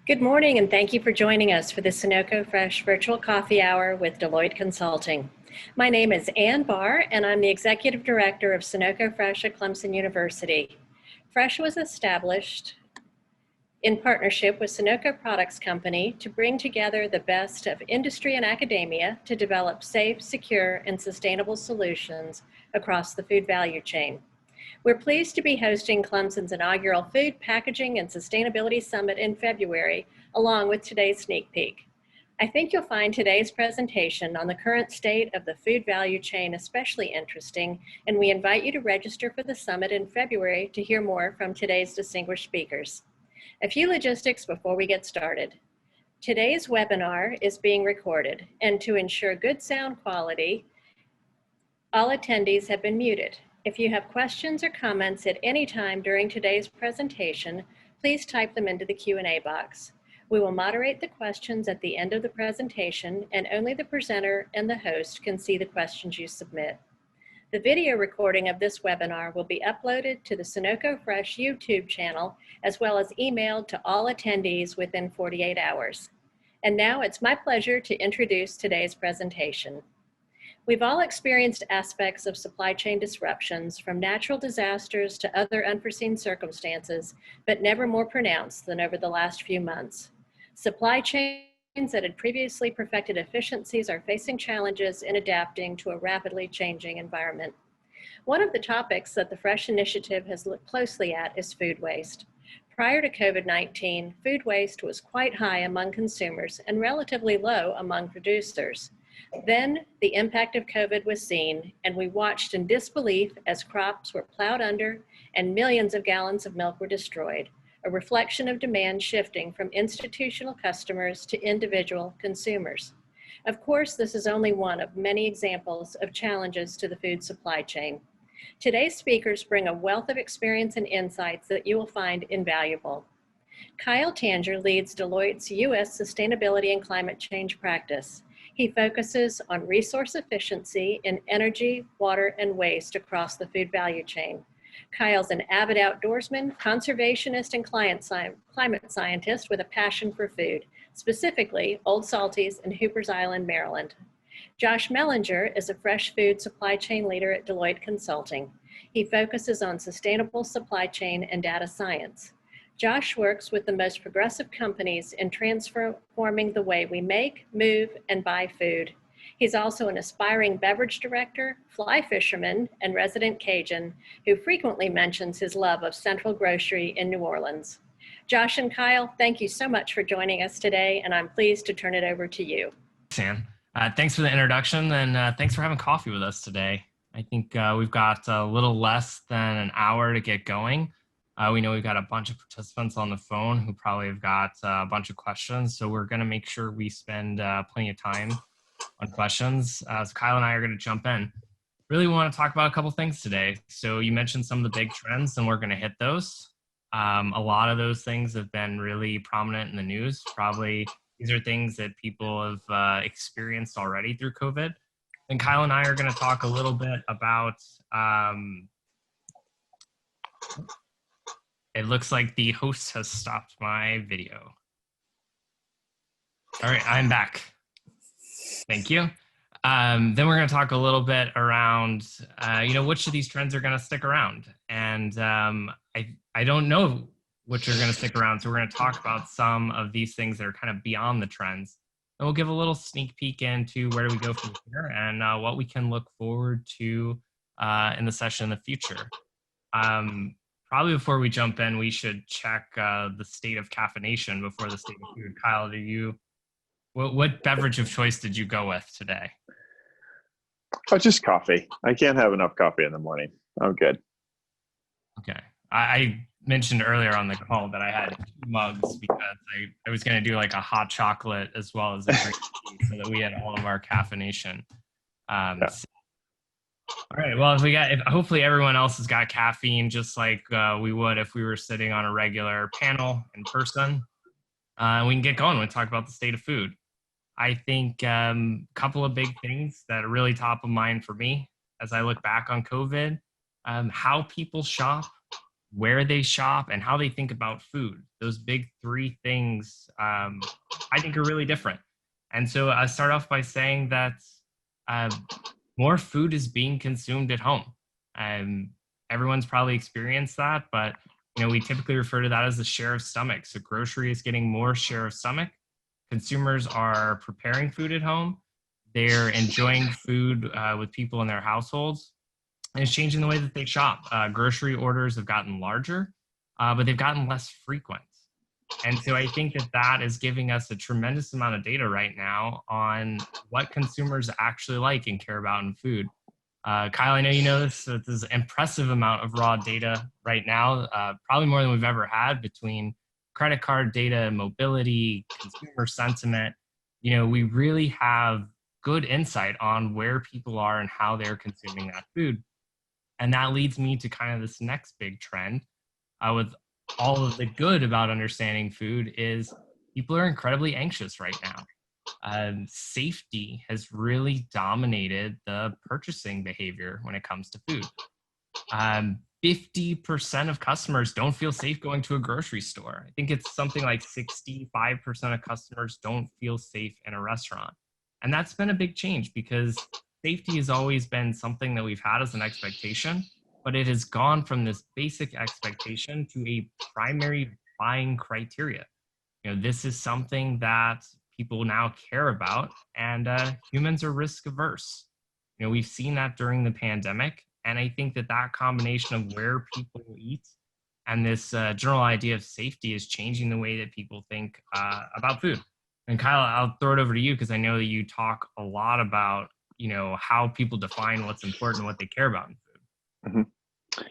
Good morning, and thank you for joining us for the Sunoco Fresh Virtual Coffee Hour with Deloitte Consulting. My name is Ann Barr, and I'm the Executive Director of Sunoco Fresh at Clemson University. Fresh was established in partnership with Sunoco Products Company to bring together the best of industry and academia to develop safe, secure, and sustainable solutions across the food value chain. We're pleased to be hosting Clemson's inaugural Food, Packaging, and Sustainability Summit in February, along with today's sneak peek. I think you'll find today's presentation on the current state of the food value chain especially interesting, and we invite you to register for the summit in February to hear more from today's distinguished speakers. A few logistics before we get started. Today's webinar is being recorded, and to ensure good sound quality, all attendees have been muted. If you have questions or comments at any time during today's presentation, please type them into the Q&A box. We will moderate the questions at the end of the presentation, and only the presenter and the host can see the questions you submit. The video recording of this webinar will be uploaded to the Sunoco Fresh YouTube channel, as well as emailed to all attendees within 48 hours. And now it's my pleasure to introduce today's presentation. We've all experienced aspects of supply chain disruptions, from natural disasters to other unforeseen circumstances, but never more pronounced than over the last few months. Supply chains that had previously perfected efficiencies are facing challenges in adapting to a rapidly changing environment. One of the topics that the Fresh Initiative has looked closely at is food waste. Prior to COVID-19, food waste was quite high among consumers and relatively low among producers. Then the impact of COVID was seen, and we watched in disbelief as crops were plowed under and millions of gallons of milk were destroyed, a reflection of demand shifting from institutional customers to individual consumers. Of course, this is only one of many examples of challenges to the food supply chain. Today's speakers bring a wealth of experience and insights that you will find invaluable. Kyle Tanger leads Deloitte's U.S. Sustainability and Climate Change practice. He focuses on resource efficiency in energy, water, and waste across the food value chain. Kyle's an avid outdoorsman, conservationist, and climate scientist with a passion for food, specifically Old Salties in Hoopers Island, Maryland. Josh Mellinger is a fresh food supply chain leader at Deloitte Consulting. He focuses on sustainable supply chain and data science. Josh works with the most progressive companies in transforming the way we make, move, and buy food. He's also an aspiring beverage director, fly fisherman, and resident Cajun who frequently mentions his love of Central Grocery in New Orleans. Josh and Kyle, thank you so much for joining us today, and I'm pleased to turn it over to you. Sam, thanks for the introduction, and thanks for having coffee with us today. I think we've got a little less than an hour to get going. We know we've got a bunch of participants on the phone who probably have got a bunch of questions, so we're going to make sure we spend plenty of time on questions. So Kyle and I are going to jump in. Really want to talk about a couple things today. So you mentioned some of the big trends, and we're going to hit those. A lot of those things have been really prominent in the news. Probably these are things that people have experienced already through COVID. And Kyle and I are going to talk a little bit about it looks like the host has stopped my video. All right, I'm back. Thank you. Then we're going to talk a little bit around, which of these trends are going to stick around. And I don't know which are going to stick around. So we're going to talk about some of these things that are kind of beyond the trends. And we'll give a little sneak peek into where do we go from here and what we can look forward to in the session in the future. Probably before we jump in, we should check the state of caffeination before the state of food. Kyle, what beverage of choice did you go with today? Oh, just coffee. I can't have enough coffee in the morning. I'm good. Okay. I mentioned earlier on the call that I had 2 mugs because I was going to do like a hot chocolate as well as a green tea so that we had all of our caffeination. Yeah. All right. Well, hopefully everyone else has got caffeine just like we would if we were sitting on a regular panel in person. We can get going and talk about the state of food. I think a couple of big things that are really top of mind for me as I look back on COVID, how people shop, where they shop, and how they think about food. Those big three things I think are really different. And so I start off by saying that uh, more food is being consumed at home. Um, Everyone's probably experienced that, but we typically refer to that as the share of stomach. So grocery is getting more share of stomach. Consumers are preparing food at home. They're enjoying food with people in their households, and it's changing the way that they shop. Grocery orders have gotten larger, but they've gotten less frequent. And so I think that that is giving us a tremendous amount of data right now on what consumers actually like and care about in food. Kyle, I know you know this. So there's an impressive amount of raw data right now, probably more than we've ever had between credit card data, mobility, consumer sentiment. We really have good insight on where people are and how they're consuming that food. And that leads me to kind of this next big trend with all of the good about understanding food is people are incredibly anxious right now. Safety has really dominated the purchasing behavior when it comes to food. 50% of customers don't feel safe going to a grocery store. I think it's something like 65% of customers don't feel safe in a restaurant. And that's been a big change because safety has always been something that we've had as an expectation, but it has gone from this basic expectation to a primary buying criteria. This is something that people now care about, and humans are risk averse. We've seen that during the pandemic, and I think that that combination of where people eat and this general idea of safety is changing the way that people think about food. And Kyle, I'll throw it over to you because I know that you talk a lot about how people define what's important and what they care about in food. Mm-hmm.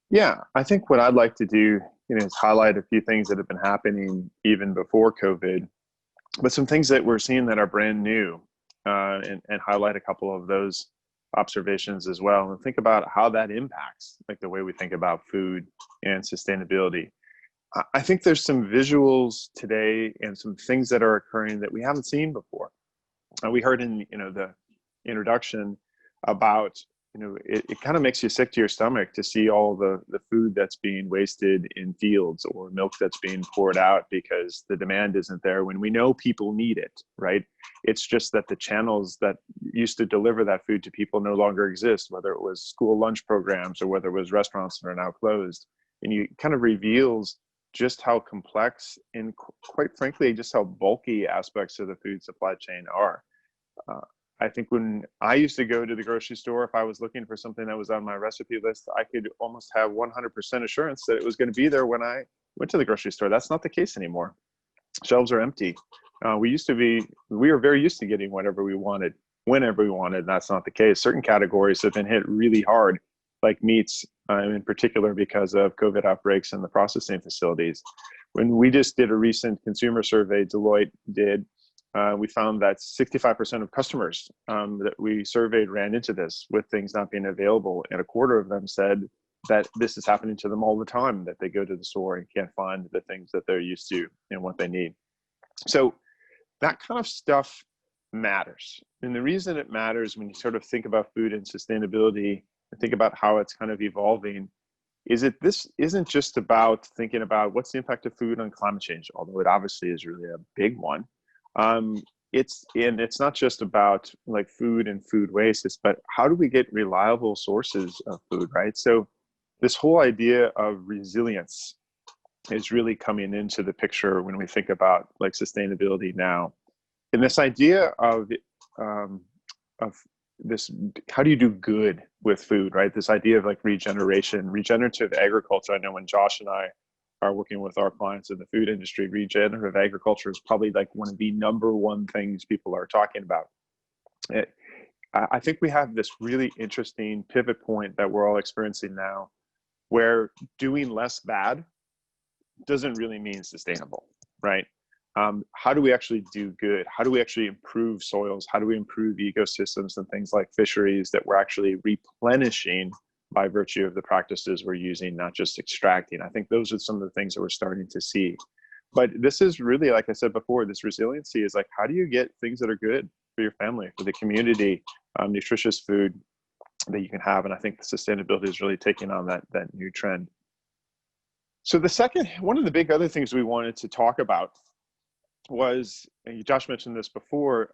Yeah, I think what I'd like to do is highlight a few things that have been happening even before COVID, but some things that we're seeing that are brand new, and highlight a couple of those observations as well, and think about how that impacts like the way we think about food and sustainability. I think there's some visuals today and some things that are occurring that we haven't seen before. We heard in the introduction about it kind of makes you sick to your stomach to see all the food that's being wasted in fields or milk that's being poured out because the demand isn't there when we know people need it, right? It's just that the channels that used to deliver that food to people no longer exist, whether it was school lunch programs or whether it was restaurants that are now closed. And it kind of reveals just how complex and quite frankly, just how bulky aspects of the food supply chain are. I think when I used to go to the grocery store, if I was looking for something that was on my recipe list, I could almost have 100% assurance that it was going to be there when I went to the grocery store. That's not the case anymore. Shelves are empty. We were very used to getting whatever we wanted, whenever we wanted. And that's not the case. Certain categories have been hit really hard, like meats, in particular because of COVID outbreaks in the processing facilities. When we just did a recent consumer survey, Deloitte did, we found that 65% of customers that we surveyed ran into this with things not being available. And a quarter of them said that this is happening to them all the time, that they go to the store and can't find the things that they're used to and what they need. So that kind of stuff matters. And the reason it matters when you sort of think about food and sustainability and think about how it's kind of evolving is that this isn't just about thinking about what's the impact of food on climate change, although it obviously is really a big one. It's not just about like food and food waste, but how do we get reliable sources of food, right? So this whole idea of resilience is really coming into the picture when we think about like sustainability now. And this idea of this, how do you do good with food, right? This idea of like regenerative agriculture. I know when Josh and I are working with our clients in the food industry, regenerative agriculture is probably like one of the number one things people are talking about. I think we have this really interesting pivot point that we're all experiencing now, where doing less bad doesn't really mean sustainable, right? How do we actually do good? How do we actually improve soils? How do we improve ecosystems and things like fisheries that we're actually replenishing by virtue of the practices we're using, not just extracting? I think those are some of the things that we're starting to see. But this is really, like I said before, this resiliency is like, how do you get things that are good for your family, for the community, nutritious food that you can have? And I think the sustainability is really taking on that new trend. So one of the big other things we wanted to talk about was, and Josh mentioned this before,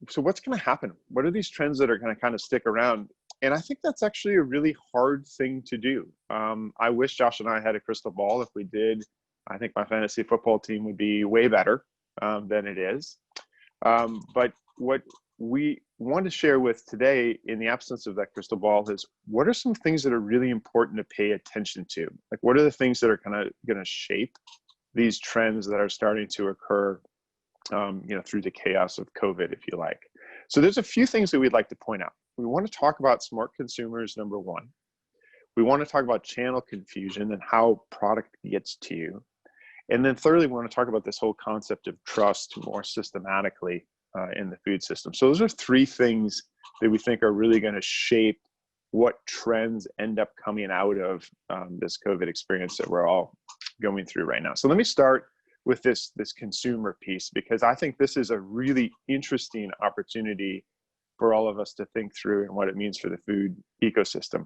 so what's going to happen? What are these trends that are going to kind of stick around? And I think that's actually a really hard thing to do. I wish Josh and I had a crystal ball. If we did, I think my fantasy football team would be way better than it is. But what we want to share with today, in the absence of that crystal ball, is what are some things that are really important to pay attention to? Like, what are the things that are kind of going to shape these trends that are starting to occur, through the chaos of COVID, if you like. So there's a few things that we'd like to point out. We want to talk about smart consumers, number one. We want to talk about channel confusion and how product gets to you. And then thirdly, we want to talk about this whole concept of trust more systematically in the food system. So those are three things that we think are really going to shape what trends end up coming out of this COVID experience that we're all going through right now. So let me start with this consumer piece, because I think this is a really interesting opportunity for all of us to think through and what it means for the food ecosystem.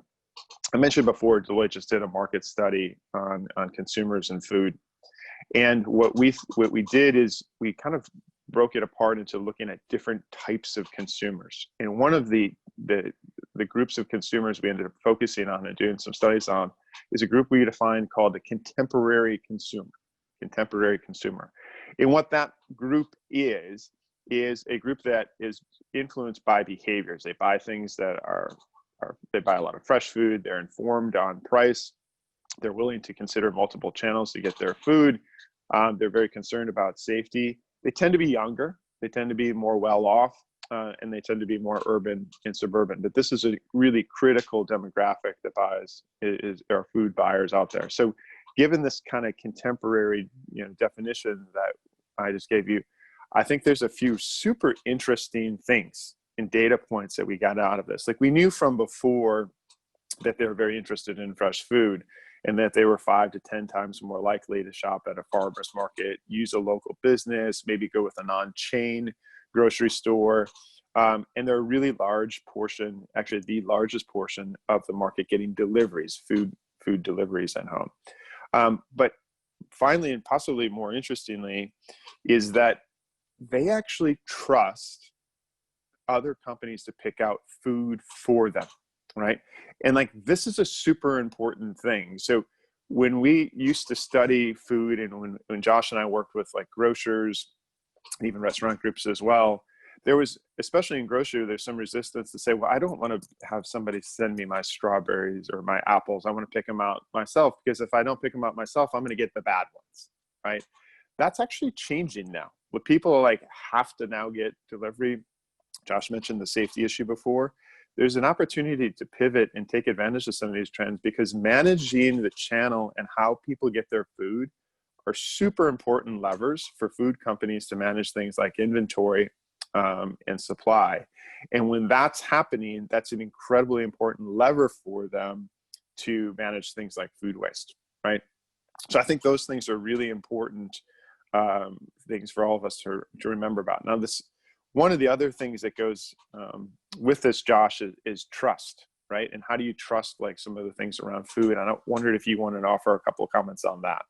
I mentioned before, Deloitte just did a market study on consumers and food. And what we did is we kind of broke it apart into looking at different types of consumers. And one of the groups of consumers we ended up focusing on and doing some studies on is a group we defined called the contemporary consumer. And what that group is a group that is influenced by behaviors. They buy things that they buy a lot of fresh food. They're informed on price. They're willing to consider multiple channels to get their food. They're very concerned about safety. They tend to be younger. They tend to be more well off, and they tend to be more urban and suburban. But this is a really critical demographic that are food buyers out there. So given this kind of contemporary definition that I just gave you, I think there's a few super interesting things and data points that we got out of this. Like, we knew from before that they were very interested in fresh food, and that they were 5 to 10 times more likely to shop at a farmer's market, use a local business, maybe go with a non-chain grocery store. And they're a really large portion, actually the largest portion of the market, getting deliveries, food deliveries at home. But finally, and possibly more interestingly, is that they actually trust other companies to pick out food for them, right? And like, this is a super important thing. So when we used to study food, and when Josh and I worked with like grocers, even restaurant groups as well, there was, especially in grocery, there's some resistance to say, well, I don't want to have somebody send me my strawberries or my apples. I want to pick them out myself, because if I don't pick them out myself, I'm going to get the bad ones, right? That's actually changing now. What people like have to now get delivery. Josh mentioned the safety issue before. There's an opportunity to pivot and take advantage of some of these trends, because managing the channel and how people get their food are super important levers for food companies to manage things like inventory and supply. And when that's happening, that's an incredibly important lever for them to manage things like food waste, right? So I think those things are really important things for all of us to remember about. Now, one of the other things that goes with this, Josh, is trust, right? And how do you trust like some of the things around food? I wondered if you wanted to offer a couple of comments on that.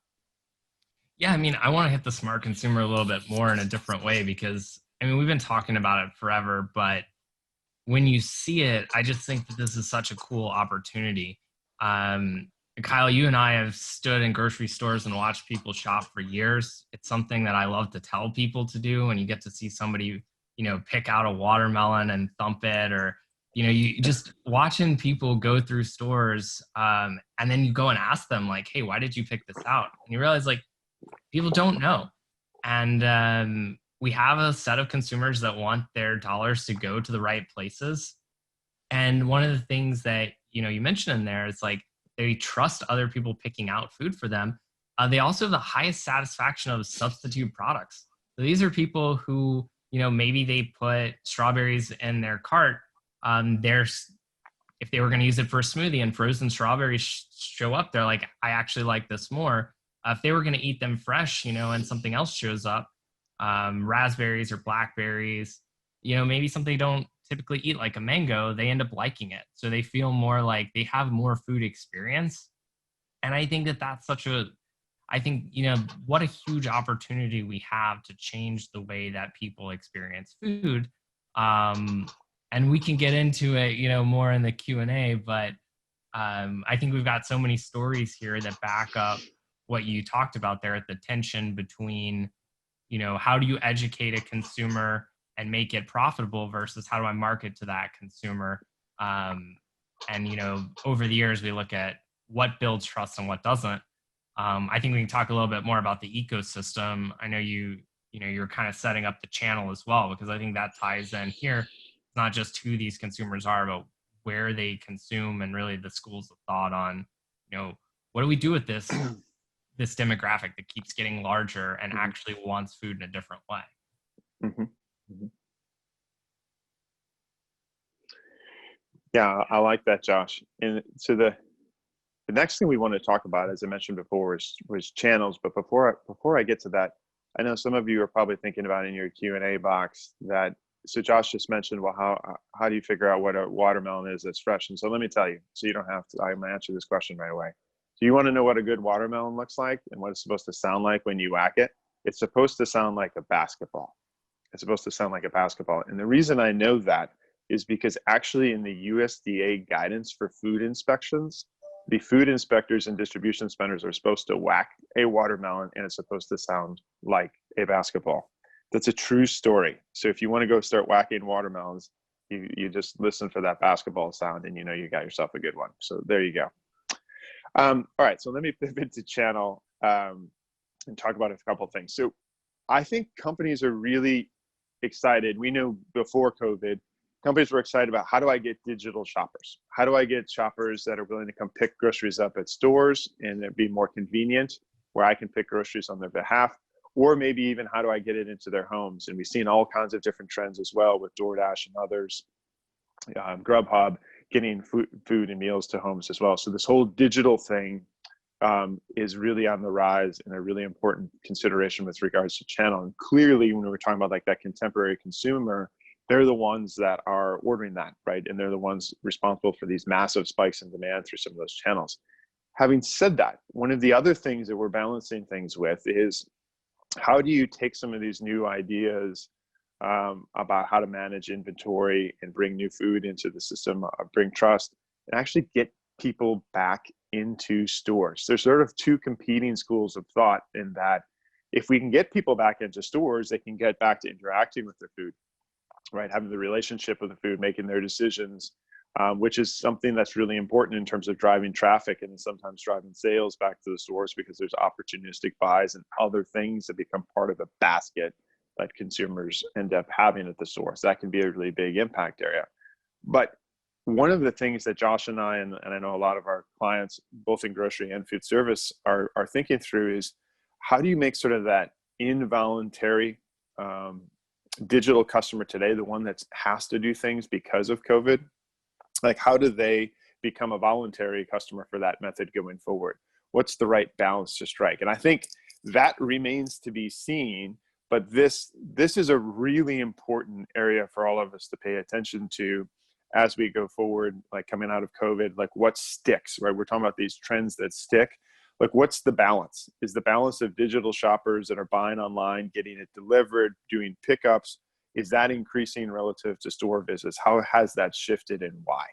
Yeah, I mean, I want to hit the smart consumer a little bit more in a different way, because I mean, we've been talking about it forever, but when you see it, I just think that this is such a cool opportunity. Kyle, you and I have stood in grocery stores and watched people shop for years. It's something that I love to tell people to do, and you get to see somebody, pick out a watermelon and thump it, or, you just watching people go through stores, and then you go and ask them like, hey, why did you pick this out? And you realize like people don't know. And we have a set of consumers that want their dollars to go to the right places. And one of the things that, you mentioned in there is like, they trust other people picking out food for them. They also have the highest satisfaction of substitute products. So these are people who, maybe they put strawberries in their cart. If they were going to use it for a smoothie and frozen strawberries show up, they're like, I actually like this more. If they were going to eat them fresh, and something else shows up, raspberries or blackberries, maybe something they don't typically eat, like a mango, they end up liking it. So they feel more like they have more food experience. And I think that that's such a I think, what a huge opportunity we have to change the way that people experience food. And we can get into it, more in the Q&A, but I think we've got so many stories here that back up what you talked about there, at the tension between, how do you educate a consumer and make it profitable versus how do I market to that consumer? And, over the years, we look at what builds trust and what doesn't. I think we can talk a little bit more about the ecosystem. I know you're kind of setting up the channel as well, because I think that ties in here. It's not just who these consumers are, but where they consume, and really the schools of thought on, what do we do with this demographic that keeps getting larger and actually wants food in a different way. Mm-hmm. Mm-hmm. Yeah, I like that, Josh. And so the next thing we want to talk about, as I mentioned before, was channels. But before I get to that, I know some of you are probably thinking about in your Q&A box that, so Josh just mentioned, well, how do you figure out what a watermelon is that's fresh? And so let me tell you, so you don't have to, I'm gonna answer this question right away. So you want to know what a good watermelon looks like and what it's supposed to sound like when you whack it? It's supposed to sound like a basketball. It's supposed to sound like a basketball. And the reason I know that is because actually in the USDA guidance for food inspections, the food inspectors and distribution centers are supposed to whack a watermelon and it's supposed to sound like a basketball. That's a true story. So if you want to go start whacking watermelons, you just listen for that basketball sound and you got yourself a good one. So there you go. All right, so let me pivot to channel and talk about a couple of things. So I think companies are really excited. We know before COVID, companies were excited about, how do I get digital shoppers? How do I get shoppers that are willing to come pick groceries up at stores and it be more convenient where I can pick groceries on their behalf? Or maybe even, how do I get it into their homes? And we've seen all kinds of different trends as well with DoorDash and others, Grubhub, getting food and meals to homes as well. So this whole digital thing is really on the rise and a really important consideration with regards to channel. And clearly, when we're talking about like that contemporary consumer, they're the ones that are ordering that, right? And they're the ones responsible for these massive spikes in demand through some of those channels. Having said that, one of the other things that we're balancing things with is, how do you take some of these new ideas about how to manage inventory and bring new food into the system, bring trust, and actually get people back into stores? There's sort of two competing schools of thought in that if we can get people back into stores, they can get back to interacting with their food, right? Having the relationship with the food, making their decisions, which is something that's really important in terms of driving traffic and sometimes driving sales back to the stores, because there's opportunistic buys and other things that become part of the basket that consumers end up having at the store. So that can be a really big impact area. But one of the things that Josh and I, and I know a lot of our clients, both in grocery and food service, are thinking through is, how do you make sort of that involuntary digital customer today, the one that has to do things because of COVID, like how do they become a voluntary customer for that method going forward? What's the right balance to strike? And I think that remains to be seen, but this is a really important area for all of us to pay attention to as we go forward, like coming out of COVID, like what sticks, right? We're talking about these trends that stick. Like, what's the balance? Is the balance of digital shoppers that are buying online, getting it delivered, doing pickups, is that increasing relative to store visits? How has that shifted and why?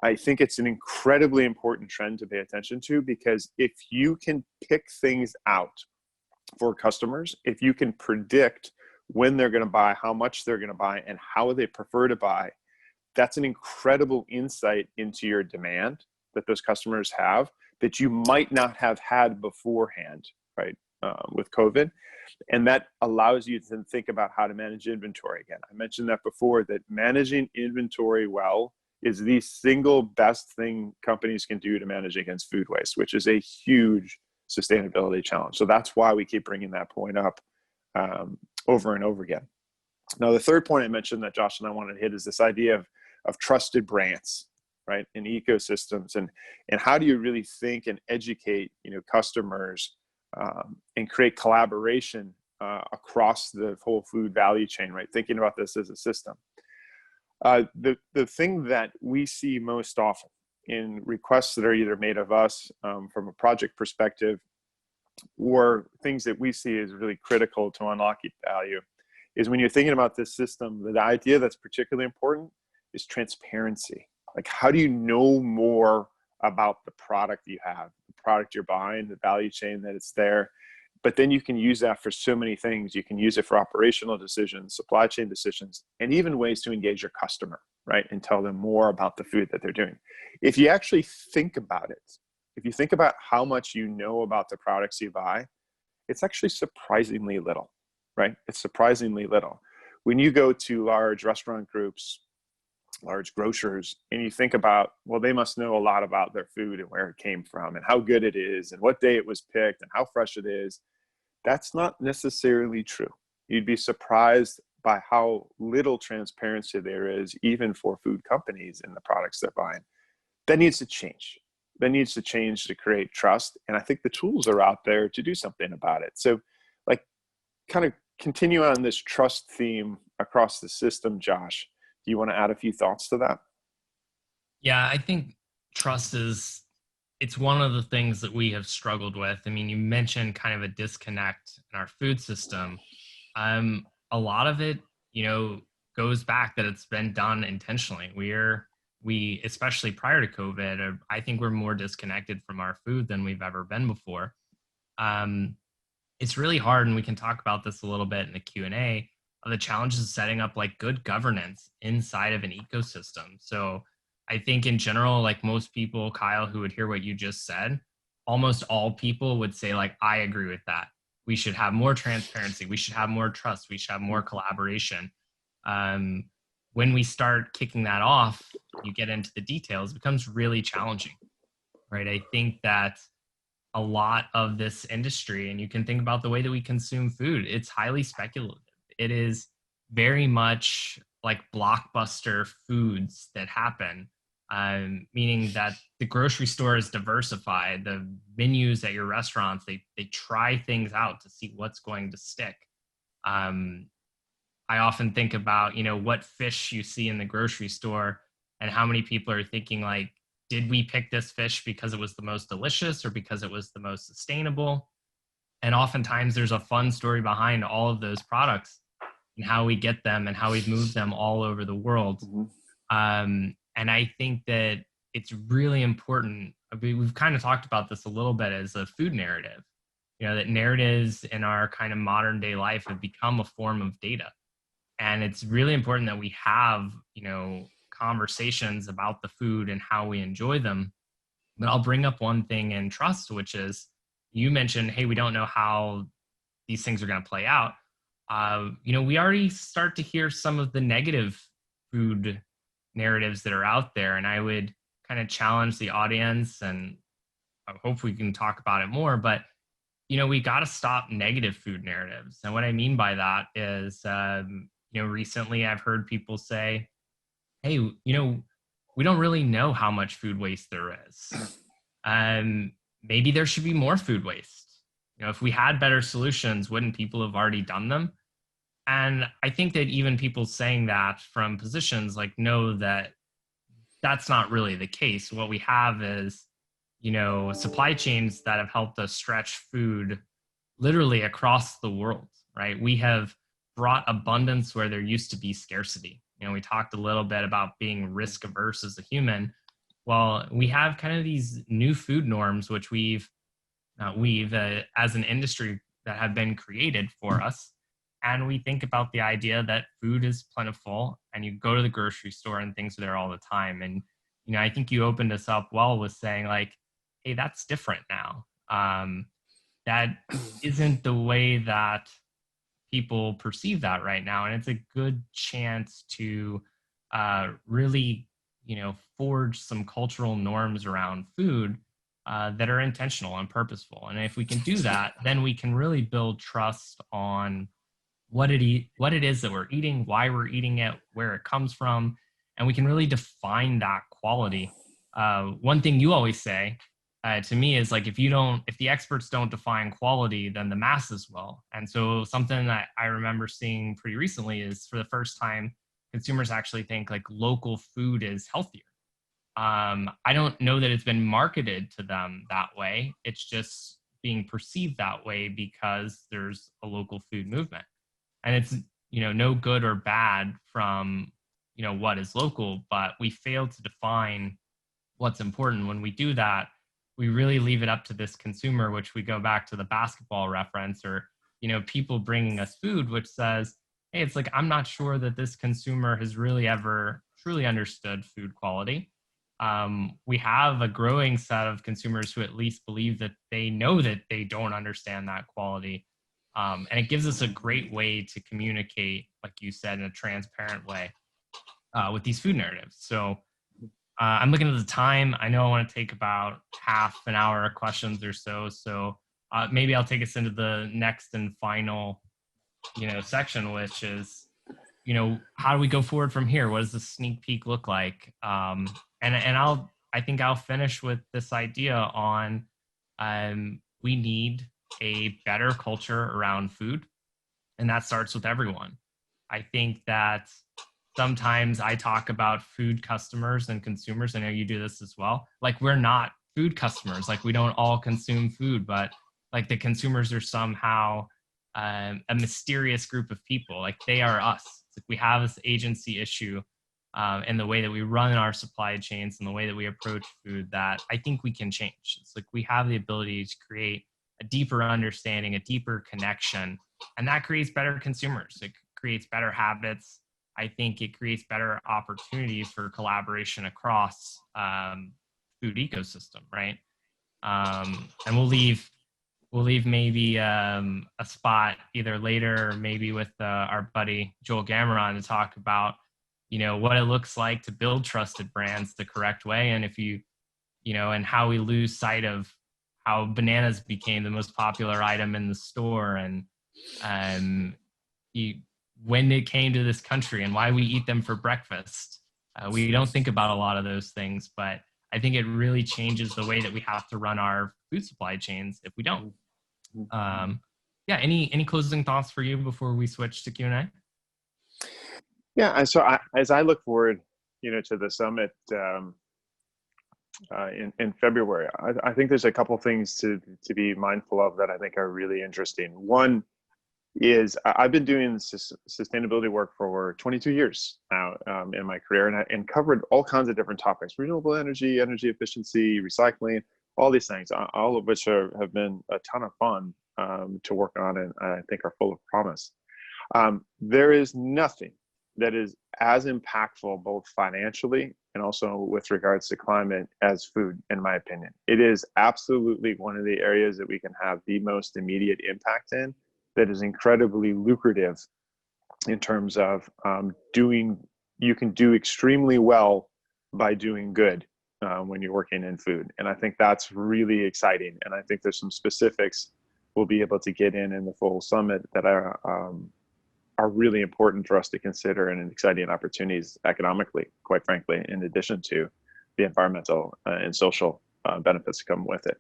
I think it's an incredibly important trend to pay attention to, because if you can pick things out for customers, if you can predict when they're going to buy, how much they're going to buy, and how they prefer to buy, that's an incredible insight into your demand that those customers have that you might not have had beforehand, right, with COVID. And that allows you to think about how to manage inventory. Again, I mentioned that before, that managing inventory well is the single best thing companies can do to manage against food waste, which is a huge sustainability challenge. So that's why we keep bringing that point up over and over again. Now, the third point I mentioned that Josh and I wanted to hit is this idea of trusted brands, right, and ecosystems, and how do you really think and educate customers and create collaboration across the whole food value chain, right? Thinking about this as a system. The thing that we see most often in requests that are either made of us from a project perspective or things that we see as really critical to unlocking value is when you're thinking about this system, the idea that's particularly important is transparency. Like, how do you know more about the product you have, the product you're buying, the value chain that it's there? But then you can use that for so many things. You can use it for operational decisions, supply chain decisions, and even ways to engage your customer, right? And tell them more about the food that they're doing. If you actually think about it, if you think about how much you know about the products you buy, it's actually surprisingly little, right? It's surprisingly little. When you go to large restaurant groups, large grocers, and you think about, well, they must know a lot about their food and where it came from and how good it is and what day it was picked and how fresh it is. That's not necessarily true. You'd be surprised by how little transparency there is, even for food companies in the products they're buying. That needs to change. That needs to change to create trust. And I think the tools are out there to do something about it. So, like, kind of continue on this trust theme across the system, Josh. Do you want to add a few thoughts to that? Yeah, I think trust it's one of the things that we have struggled with. I mean, you mentioned kind of a disconnect in our food system. A lot of it, goes back that it's been done intentionally. We, especially prior to COVID, I think we're more disconnected from our food than we've ever been before. It's really hard, and we can talk about this a little bit in the Q&A, of the challenges of setting up like good governance inside of an ecosystem. So I think in general, like most people, Kyle, who would hear what you just said, almost all people would say, like, I agree with that. We should have more transparency. We should have more trust. We should have more collaboration. When we start kicking that off, you get into the details, it becomes really challenging, right? I think that a lot of this industry, and you can think about the way that we consume food, it's highly speculative. It is very much like blockbuster foods that happen, meaning that the grocery store is diversified. The menus at your restaurants, they try things out to see what's going to stick. I often think about, what fish you see in the grocery store and how many people are thinking, like, did we pick this fish because it was the most delicious or because it was the most sustainable? And oftentimes there's a fun story behind all of those products and how we get them and how we've moved them all over the world. And I think that it's really important. I mean, we've kind of talked about this a little bit as a food narrative, that narratives in our kind of modern day life have become a form of data. And it's really important that we have, conversations about the food and how we enjoy them. But I'll bring up one thing in trust, which is, you mentioned, hey, we don't know how these things are going to play out. We already start to hear some of the negative food narratives that are out there. And I would kind of challenge the audience, and I hope we can talk about it more, but we got to stop negative food narratives. And what I mean by that is, recently I've heard people say, hey, we don't really know how much food waste there is. Maybe there should be more food waste. If we had better solutions, wouldn't people have already done them? And I think that even people saying that from positions like know that that's not really the case. What we have is, supply chains that have helped us stretch food literally across the world, right? We have brought abundance where there used to be scarcity. We talked a little bit about being risk averse as a human. Well, we have kind of these new food norms, which we've as an industry that have been created for us. And we think about the idea that food is plentiful and you go to the grocery store and things are there all the time. And, I think you opened us up well with saying, like, hey, that's different now. That isn't the way that people perceive that right now. And it's a good chance to really, forge some cultural norms around food that are intentional and purposeful. And if we can do that, then we can really build trust on what it is that we're eating, why we're eating it, where it comes from, and we can really define that quality. One thing you always say to me is, like, if the experts don't define quality, then the masses will. And so something that I remember seeing pretty recently is, for the first time, consumers actually think like local food is healthier. I don't know that it's been marketed to them that way. It's just being perceived that way because there's a local food movement. And it's, no good or bad from, what is local, but we fail to define what's important. When we do that, we really leave it up to this consumer, which we go back to the basketball reference, or, people bringing us food, which says, hey, it's like, I'm not sure that this consumer has really ever truly understood food quality. We have a growing set of consumers who at least believe that they know that they don't understand that quality. And it gives us a great way to communicate, like you said, in a transparent way with these food narratives. So I'm looking at the time. I know I want to take about half an hour of questions or so. So maybe I'll take us into the next and final, section, which is, how do we go forward from here? What does the sneak peek look like? And I think I'll finish with this idea on we need a better culture around food, and that starts with everyone. I think that sometimes I talk about food customers and consumers. I know you do this as well. Like, we're not food customers. Like, we don't all consume food, but like the consumers are somehow a mysterious group of people. Like, they are us. It's like we have this agency issue in the way that we run our supply chains and the way that we approach food that I think we can change. It's like we have the ability to create a deeper understanding, a deeper connection, and that creates better consumers. It creates better habits. I think it creates better opportunities for collaboration across food ecosystem, right? And we'll leave maybe a spot either later or maybe with our buddy Joel Gameron to talk about, what it looks like to build trusted brands the correct way. And if you, and how we lose sight of how bananas became the most popular item in the store, and when it came to this country and why we eat them for breakfast. We don't think about a lot of those things, but I think it really changes the way that we have to run our food supply chains if we don't. Any closing thoughts for you before we switch to Q&A? Yeah, so as I look forward, to the summit in February, I think there's a couple things to be mindful of that I think are really interesting. One is I've been doing sustainability work for 22 years now in my career, and covered all kinds of different topics: renewable energy, energy efficiency, recycling, all these things, all of which have been a ton of fun to work on, and I think are full of promise. There is nothing that is as impactful both financially and also with regards to climate as food, in my opinion. It is absolutely one of the areas that we can have the most immediate impact in, that is incredibly lucrative in terms of you can do extremely well by doing good when you're working in food. And I think that's really exciting. And I think there's some specifics we'll be able to get in the full summit that are really important for us to consider, and exciting opportunities economically, quite frankly, in addition to the environmental and social benefits that come with it.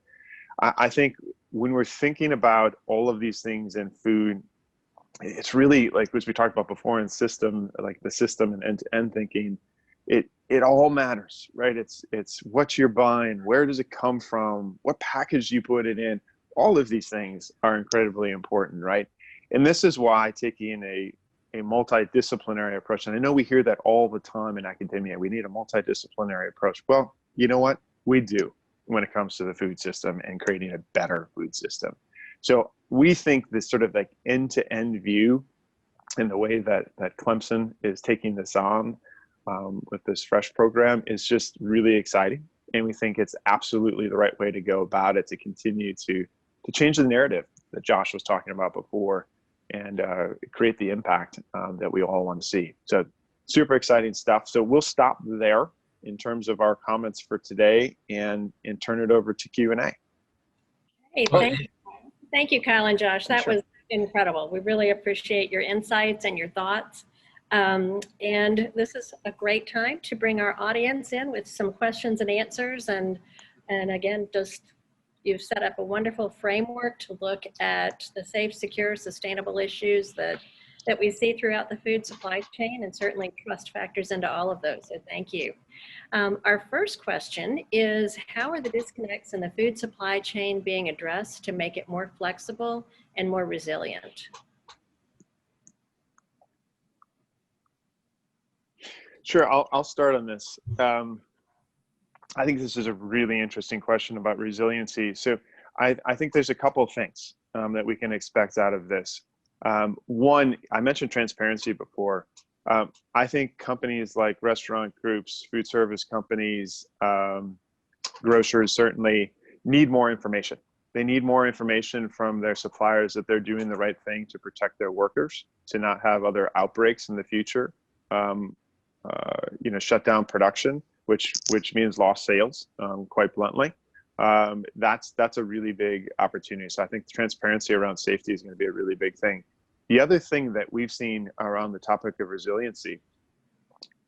I think when we're thinking about all of these things in food, it's really, like as we talked about before, in system, like the system and end-to-end thinking, it all matters, right? It's what you're buying, where does it come from, what package you put it in. All of these things are incredibly important, right? And this is why taking a multidisciplinary approach, and I know we hear that all the time in academia, we need a multidisciplinary approach. Well, you know what? We do when it comes to the food system and creating a better food system. So we think this sort of like end-to-end view, and the way that Clemson is taking this on with this Fresh program, is just really exciting. And we think it's absolutely the right way to go about it, to continue to change the narrative that Josh was talking about before, and create the impact that we all want to see. So super exciting stuff. So we'll stop there in terms of our comments for today, and turn it over to Q&A. Hey, thank you, Kyle and Josh. That Sure. was incredible. We really appreciate your insights and your thoughts. And this is a great time to bring our audience in with some questions and answers. And again, you've set up a wonderful framework to look at the safe, secure, sustainable issues that that we see throughout the food supply chain, and certainly trust factors into all of those, so thank you. Our first question is, how are the disconnects in the food supply chain being addressed to make it more flexible and more resilient? Sure, I'll start on this. I think this is a really interesting question about resiliency. So I think there's a couple of things that we can expect out of this. One, I mentioned transparency before. I think companies like restaurant groups, food service companies, grocers certainly need more information. They need more information from their suppliers that they're doing the right thing to protect their workers, to not have other outbreaks in the future. Shut down production, which means lost sales, quite bluntly. That's a really big opportunity. So I think transparency around safety is going to be a really big thing. The other thing that we've seen around the topic of resiliency,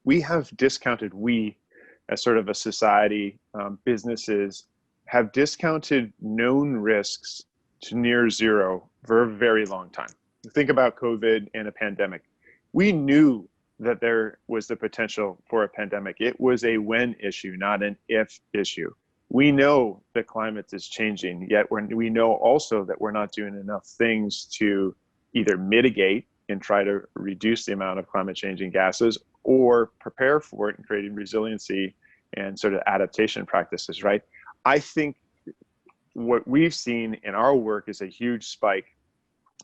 we have discounted, as sort of a society, businesses have discounted known risks to near zero for a very long time. Think about COVID and a pandemic. We knew that there was the potential for a pandemic. It was a when issue, not an if issue. We know that climate is changing, yet we know also that we're not doing enough things to either mitigate and try to reduce the amount of climate changing gases, or prepare for it and creating resiliency and sort of adaptation practices, right? I think what we've seen in our work is a huge spike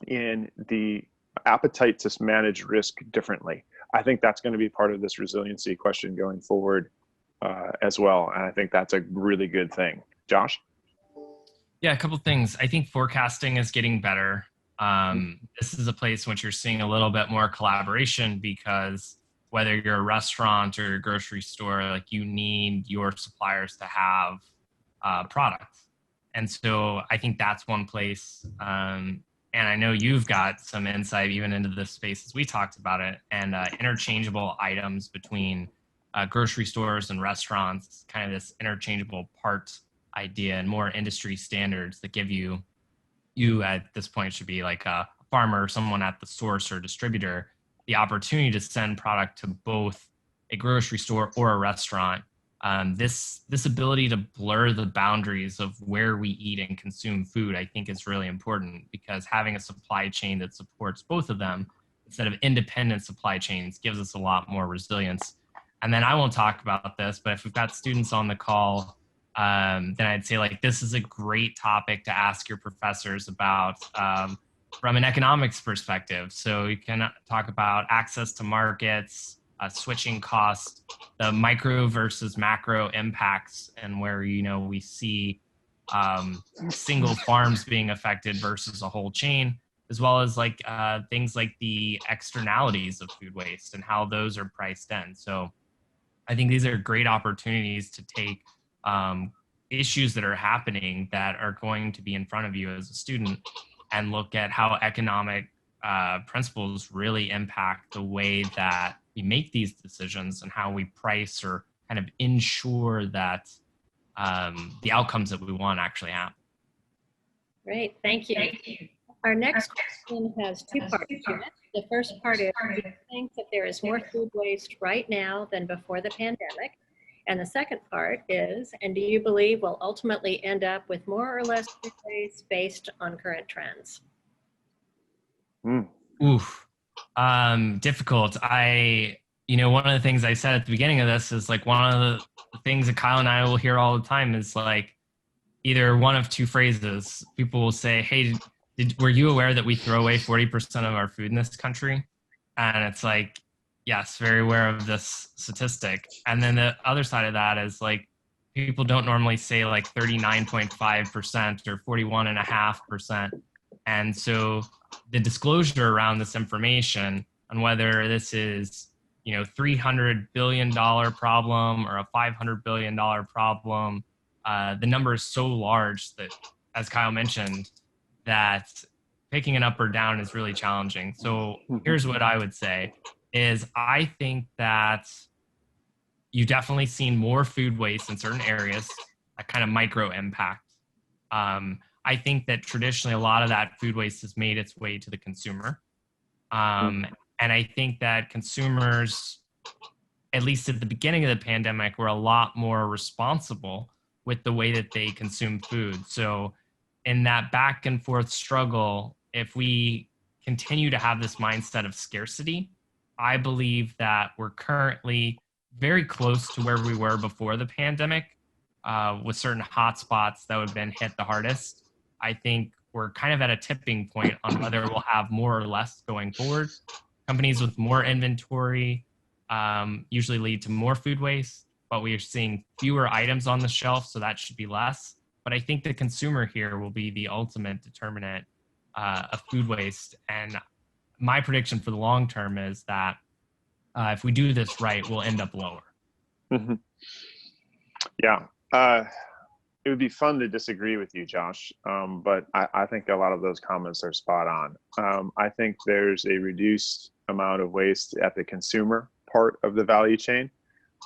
in the appetite to manage risk differently. I think that's going to be part of this resiliency question going forward as well. And I think that's a really good thing. Josh? Yeah, a couple of things. I think forecasting is getting better. This is a place in which you're seeing a little bit more collaboration, because whether you're a restaurant or a grocery store, like, you need your suppliers to have products. And so I think that's one place. And I know you've got some insight even into this space as we talked about it, and interchangeable items between grocery stores and restaurants, kind of this interchangeable parts idea, and more industry standards that give you at this point should be like a farmer or someone at the source or distributor, the opportunity to send product to both a grocery store or a restaurant. This ability to blur the boundaries of where we eat and consume food, I think, is really important, because having a supply chain that supports both of them instead of independent supply chains gives us a lot more resilience. And then I won't talk about this, but if we've got students on the call, then I'd say, like, this is a great topic to ask your professors about from an economics perspective. So you can talk about access to markets, switching costs, the micro versus macro impacts, and where, we see single farms being affected versus a whole chain, as well as things like the externalities of food waste and how those are priced in. So I think these are great opportunities to take issues that are happening that are going to be in front of you as a student, and look at how economic principles really impact the way that we make these decisions and how we price or kind of ensure that the outcomes that we want actually happen. Great, thank you. Our next question has two parts to it. The first part is, do you think that there is more food waste right now than before the pandemic? And the second part is, and do you believe we'll ultimately end up with more or less food waste based on current trends? Oof. Difficult. One of the things I said at the beginning of this is, like, one of the things that Kyle and I will hear all the time is, like, either one of two phrases. People will say, hey, were you aware that we throw away 40% of our food in this country? And it's like, yes, very aware of this statistic. And then the other side of that is, like, people don't normally say like 39.5% or 41.5%. And so the disclosure around this information on whether this is, $300 billion problem or a $500 billion problem, the number is so large that, as Kyle mentioned, that picking it up or down is really challenging. So here's what I would say is, I think that you've definitely seen more food waste in certain areas, a kind of micro impact. I think that traditionally a lot of that food waste has made its way to the consumer. And I think that consumers, at least at the beginning of the pandemic, were a lot more responsible with the way that they consume food. So in that back and forth struggle, if we continue to have this mindset of scarcity, I believe that we're currently very close to where we were before the pandemic, with certain hotspots that would have been hit the hardest. I think we're kind of at a tipping point on whether we'll have more or less going forward. Companies with more inventory usually lead to more food waste, but we are seeing fewer items on the shelf, so that should be less. But I think the consumer here will be the ultimate determinant of food waste. And my prediction for the long term is that if we do this right, we'll end up lower. Mm-hmm. Yeah. It would be fun to disagree with you, Josh, but I think a lot of those comments are spot on. I think there's a reduced amount of waste at the consumer part of the value chain.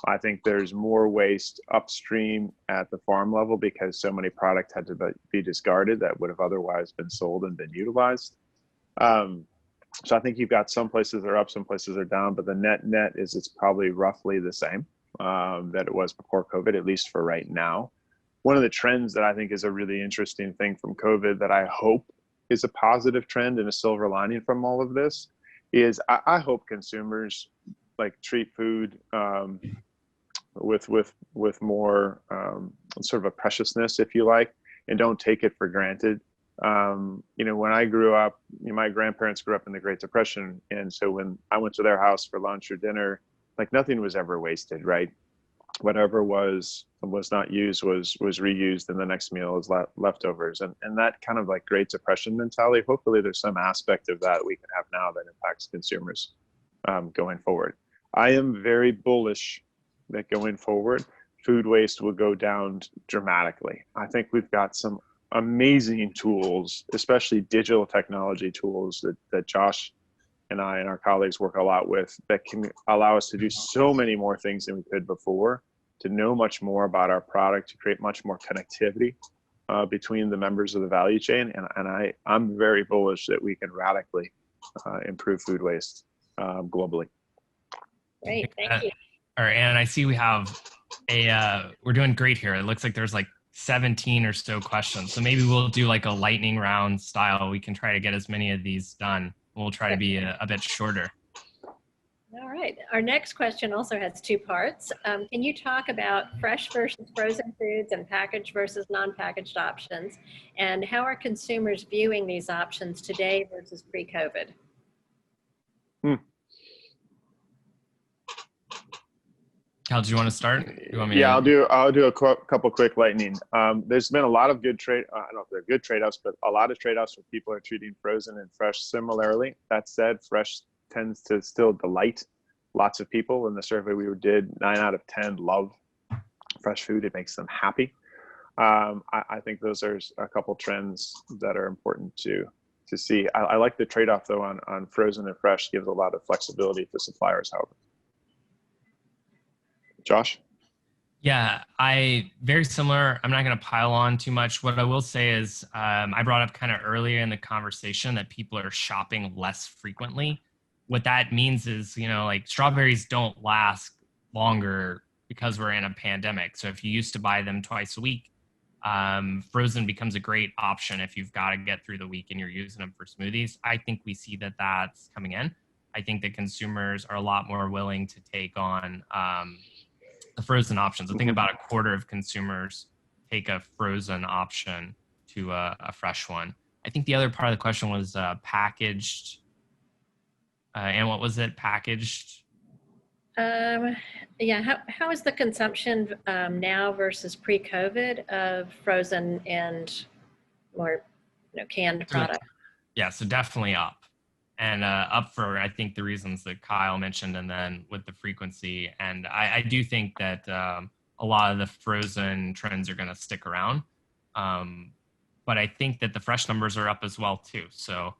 I think there's more waste upstream at the farm level because so many products had to be discarded that would have otherwise been sold and been utilized. So I think you've got some places that are up, some places are down, but the net is it's probably roughly the same that it was before COVID, at least for right now. One of the trends that I think is a really interesting thing from COVID that I hope is a positive trend and a silver lining from all of this is I hope consumers like treat food with more sort of a preciousness, if you like, and don't take it for granted. When I grew up, my grandparents grew up in the Great Depression, and so when I went to their house for lunch or dinner, like nothing was ever wasted, right? Whatever was not used was reused, and the next meal is leftovers, and that kind of like Great Depression mentality. Hopefully, there's some aspect of that we can have now that impacts consumers going forward. I am very bullish that going forward, food waste will go down dramatically. I think we've got some amazing tools, especially digital technology tools that Josh and I and our colleagues work a lot with that can allow us to do so many more things than we could before, to know much more about our product, to create much more connectivity between the members of the value chain. And I'm very bullish that we can radically improve food waste globally. Great, thank you. All right, and I see we have we're doing great here. It looks like there's like 17 or so questions. So maybe we'll do like a lightning round style. We can try to get as many of these done. We'll try to be a bit shorter. All right. Our next question also has two parts. Can you talk about fresh versus frozen foods and packaged versus non-packaged options? And how are consumers viewing these options today versus pre-COVID? Cal, do you want to start? You want me Yeah, to... I'll do a couple quick lightning. There's been a lot of good I don't know if they're good trade-offs, but a lot of trade-offs where people are treating frozen and fresh similarly. That said, fresh tends to still delight lots of people. In the survey we did, 9 out of 10 love fresh food. It makes them happy. I think those are a couple trends that are important to see. I like the trade-off though on frozen and fresh. Gives a lot of flexibility to suppliers, however. Josh? Yeah, very similar. I'm not going to pile on too much. What I will say is I brought up kind of earlier in the conversation that people are shopping less frequently. What that means is, like strawberries don't last longer because we're in a pandemic. So if you used to buy them twice a week, frozen becomes a great option if you've got to get through the week and you're using them for smoothies. I think we see that that's coming in. I think that consumers are a lot more willing to take on the frozen options. I think about a quarter of consumers take a frozen option to a fresh one. I think the other part of the question was packaged. And what was it? Packaged? Yeah, how is the consumption now versus pre-COVID of frozen and more canned product? Yeah, so definitely up. And up for, I think, the reasons that Kyle mentioned, and then with the frequency. And I do think that a lot of the frozen trends are going to stick around. But I think that the fresh numbers are up as well, too. So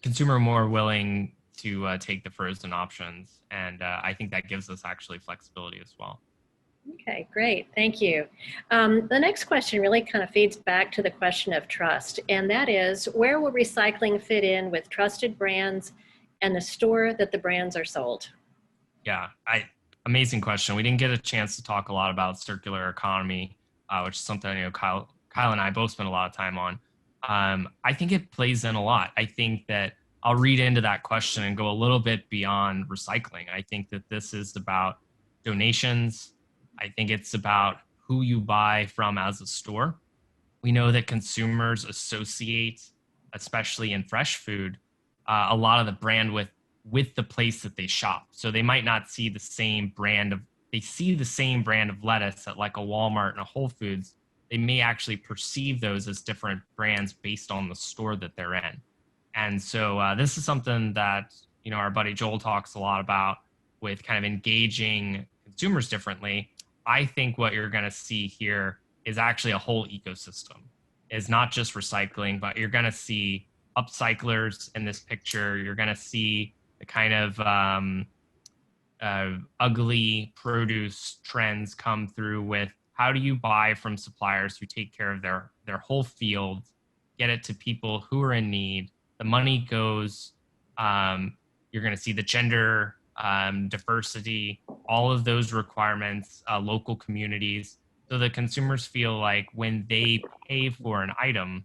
consumer more willing to take the frozen options. And I think that gives us actually flexibility as well. Okay, great. Thank you. The next question really kind of feeds back to the question of trust, and that is, where will recycling fit in with trusted brands and the store that the brands are sold? Yeah, amazing question. We didn't get a chance to talk a lot about circular economy, which is something Kyle and I both spend a lot of time on. I think it plays in a lot. I think that I'll read into that question and go a little bit beyond recycling. I think that this is about donations. I think it's about who you buy from as a store. We know that consumers associate, especially in fresh food, a lot of the brand with the place that they shop. So they might not see the same brand of they see the same brand of lettuce at like a Walmart and a Whole Foods. They may actually perceive those as different brands based on the store that they're in. And so this is something that our buddy Joel talks a lot about with kind of engaging consumers differently. I think what you're going to see here is actually a whole ecosystem. Is not just recycling, but you're going to see upcyclers in this picture. You're going to see the kind of ugly produce trends come through with how do you buy from suppliers who take care of their whole field, get it to people who are in need. The money goes. You're going to see the gender diversity, all of those requirements, local communities, so the consumers feel like when they pay for an item,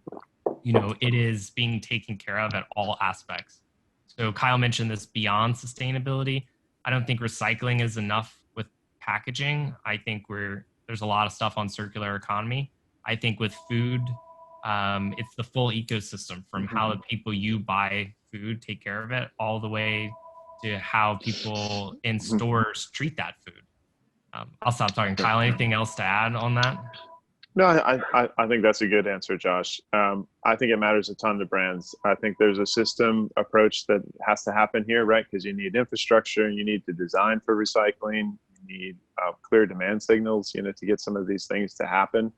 it is being taken care of at all aspects. So Kyle mentioned this beyond sustainability. I don't think recycling is enough with packaging. I think there's a lot of stuff on circular economy. I think with food, it's the full ecosystem from how the people you buy food take care of it, all the way to how people in stores treat that food. I'll stop talking. Kyle, anything else to add on that? No, I think that's a good answer, Josh. I think it matters a ton to brands. I think there's a system approach that has to happen here, right? Because you need infrastructure, you need to design for recycling, you need clear demand signals, to get some of these things to happen.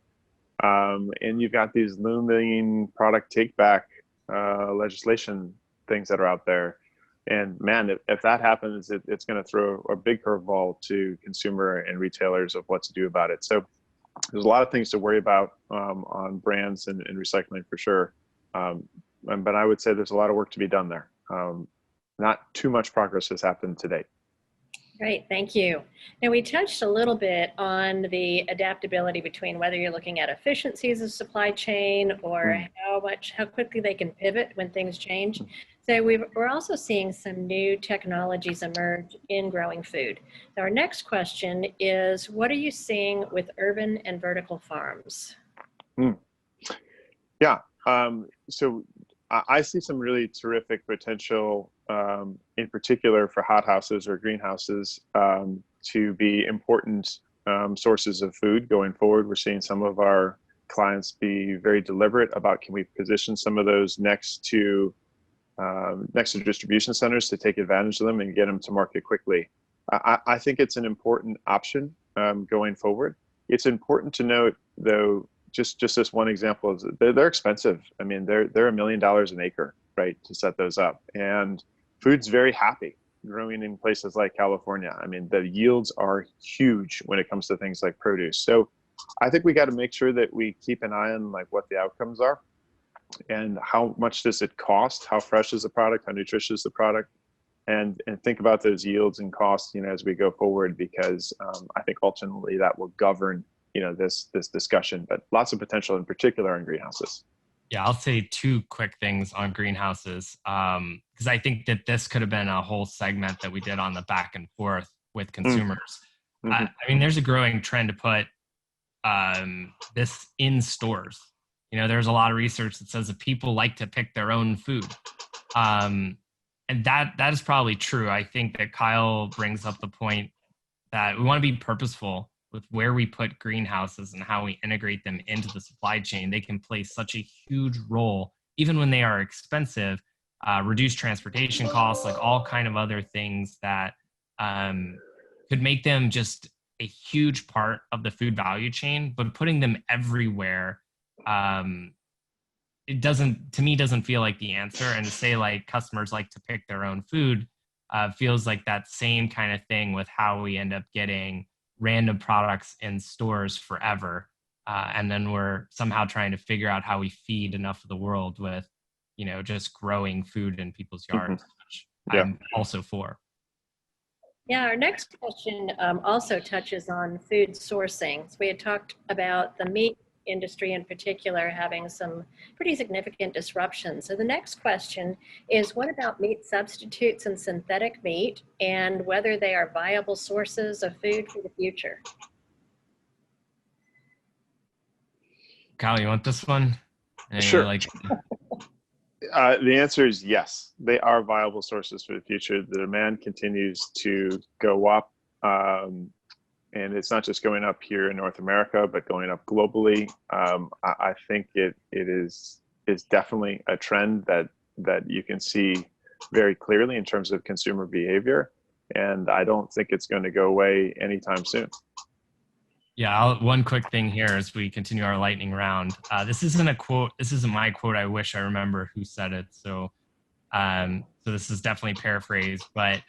And you've got these looming product take back legislation things that are out there. And man, if that happens, it's going to throw a big curveball to consumer and retailers of what to do about it. So there's a lot of things to worry about on brands and recycling for sure. But I would say there's a lot of work to be done there. Not too much progress has happened to date. Great, thank you. Now we touched a little bit on the adaptability between whether you're looking at efficiencies of supply chain or how quickly they can pivot when things change. So we're also seeing some new technologies emerge in growing food. So our next question is, what are you seeing with urban and vertical farms? Yeah, so I see some really terrific potential, in particular for hothouses or greenhouses, to be important sources of food going forward. We're seeing some of our clients be very deliberate about, can we position some of those next to distribution centers to take advantage of them and get them to market quickly. I think it's an important option going forward. It's important to note, though, just this one example is they're expensive. I mean, they're $1 million an acre, right, to set those up. And food's very happy growing in places like California. I mean, the yields are huge when it comes to things like produce. So I think we got to make sure that we keep an eye on like what the outcomes are and how much does it cost, how fresh is the product, how nutritious is the product, and think about those yields and costs, as we go forward, because I think ultimately that will govern this discussion, but lots of potential in particular in greenhouses. Yeah, I'll say two quick things on greenhouses, because I think that this could have been a whole segment that we did on the back and forth with consumers. I mean, there's a growing trend to put this in stores. There's a lot of research that says that people like to pick their own food. And that is probably true. I think that Kyle brings up the point that we want to be purposeful with where we put greenhouses and how we integrate them into the supply chain. They can play such a huge role, even when they are expensive, reduce transportation costs, like all kind of other things that could make them just a huge part of the food value chain. But putting them everywhere, it doesn't feel like the answer. And to say like customers like to pick their own food feels like that same kind of thing with how we end up getting random products in stores forever. And then we're somehow trying to figure out how we feed enough of the world with, just growing food in people's Mhm. yards, which Yeah. I'm also for. Yeah, our next question also touches on food sourcing. So we had talked about the meat industry in particular having some pretty significant disruptions. So the next question is, what about meat substitutes and synthetic meat, and whether they are viable sources of food for the future? Kyle, you want this one? I know you Sure. like. The answer is yes. They are viable sources for the future. The demand continues to go up, and it's not just going up here in North America, but going up globally. I think it is definitely a trend that you can see very clearly in terms of consumer behavior, and I don't think it's going to go away anytime soon. Yeah, one quick thing here as we continue our lightning round. This isn't a quote. This isn't my quote. I wish I remember who said it. So this is definitely paraphrased, but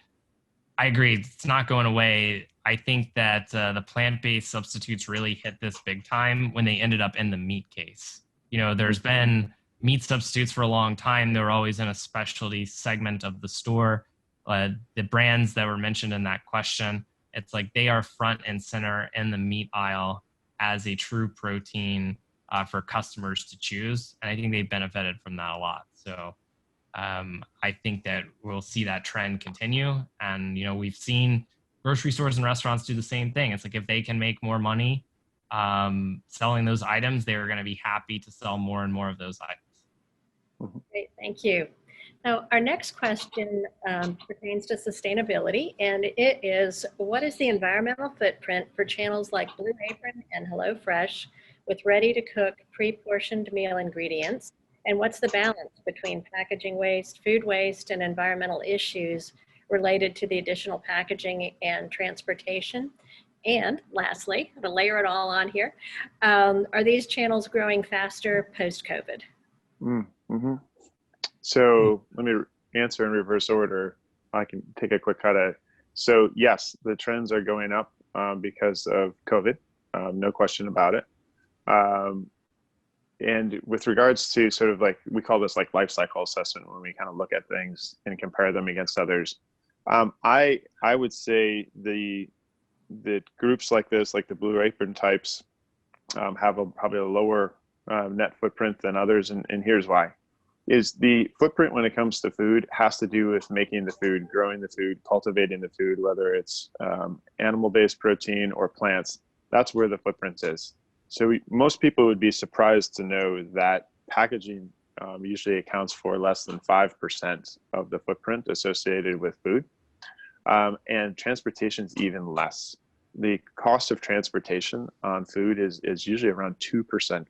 I agree. It's not going away. I think that the plant-based substitutes really hit this big time when they ended up in the meat case. There's been meat substitutes for a long time. They were always in a specialty segment of the store. The brands that were mentioned in that question, it's like they are front and center in the meat aisle as a true protein for customers to choose. And I think they benefited from that a lot. So I think that we'll see that trend continue. And, we've seen grocery stores and restaurants do the same thing. It's like if they can make more money selling those items, they're going to be happy to sell more and more of those items. Great, thank you. Now, our next question pertains to sustainability, and it is, what is the environmental footprint for channels like Blue Apron and HelloFresh with ready-to-cook, pre-portioned meal ingredients? And what's the balance between packaging waste, food waste, and environmental issues related to the additional packaging and transportation? And lastly, to layer it all on here, are these channels growing faster post-COVID? Mm-hmm. So let me answer in reverse order. I can take a quick cut at it. So yes, the trends are going up because of COVID, no question about it. And with regards to sort of like, we call this like life cycle assessment when we kind of look at things and compare them against others. I would say the groups like this, like the Blue Apron types, have probably a lower net footprint than others, and here's why. Is the footprint when it comes to food has to do with making the food, growing the food, cultivating the food, whether it's animal-based protein or plants. That's where the footprint is. So most people would be surprised to know that packaging usually accounts for less than 5% of the footprint associated with food, and transportation is even less. The cost of transportation on food is usually around 2%.